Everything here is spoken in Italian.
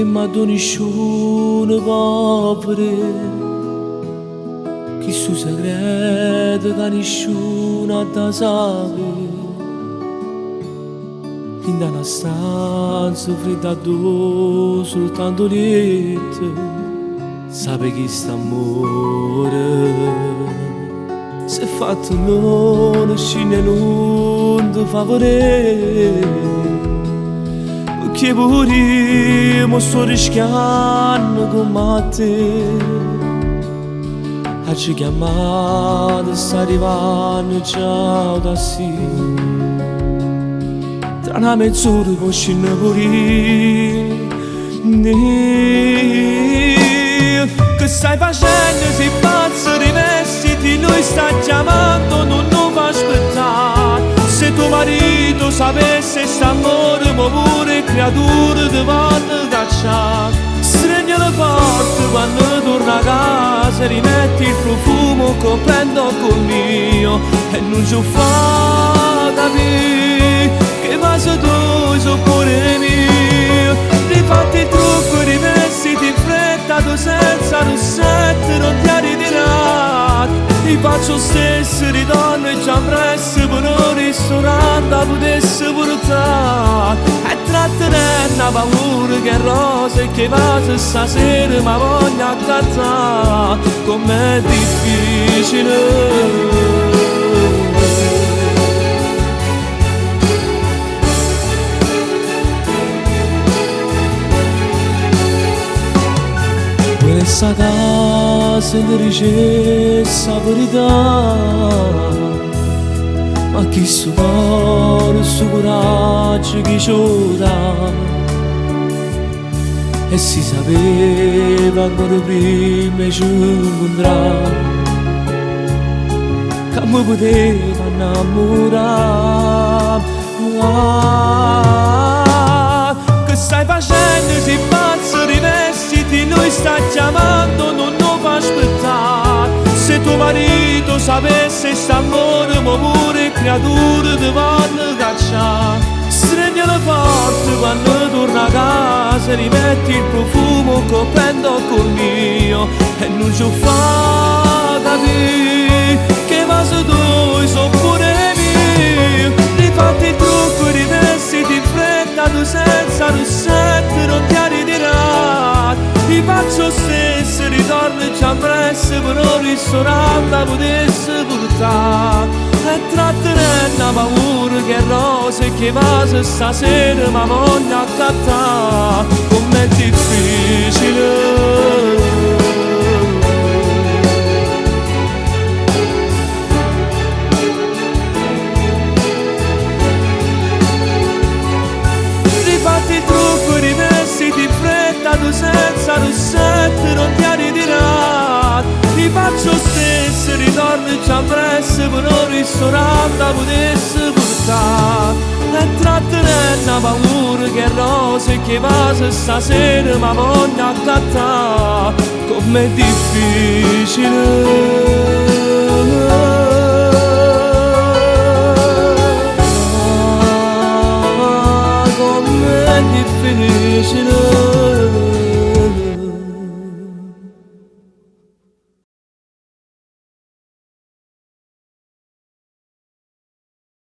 ma do nisciun povere, chi su segreto che nisciuna da sape. In una stanza fredda addosso, soltanto letto, sape chi sta amore. Se fatto non scende non ti fa volere, perché pure io sto rischiando come te. Oggi chiamata sta arrivando già da sì, tra una mezz'ora può scendere pure che stai facendo, sei pazzo, rivestiti, lui sta chiamando, non fa aspettare. Se tuo marito sapesse st'amore, ma pure creature ti vanno cacciare. Stringi le porte quando torna a casa, rimetti il profumo che prendo col mio, e non ci fa capire che vaso tu so pure mio. Rifatti il trucco, rivestiti in fretta, tu senza rossetto non ti ritirare. Ti faccio stesso, ritorno e già presso per un ristorante potesse portare. E trattenere una paura che rosa e che vaso stasera ma voglio accattare. Com'è difficile. Questa casa di ricetta verità, ma chi su cuore e su coraggio chi c'ora. E si sapeva ancora prima ci incontrare, che mi poteva innamorare. Che stai facendo, sei pazzo, rivestiti, lui sta chiamando, non fa aspettare. Se tuo marito sapesse st'amore, ma pure creature ti vanno cacciare. Stringi le porte quando torna a casa, rimetti il profumo che prendo col mio, e non ci fa capire che vaso tu so pure mio. Rifatti il trucco, rivestiti in fretta, tu senza rossetto non ti ritirare. Ti faccio stesso, ritorno già presso per un ristorante potesse portare. E trattenere una paura che rosa e che vaso stasera ma voglio accattare. Com'è difficile. Rifatti il trucco, rivestiti in fretta, tu senza rossetto non ti ritirare. Ti faccio stesso, ritorno già presso per un ristorante potesse portare. E trattenere una paura che rosa e che vaso stasera ma voglio accattare. Com'è difficile. Difficile.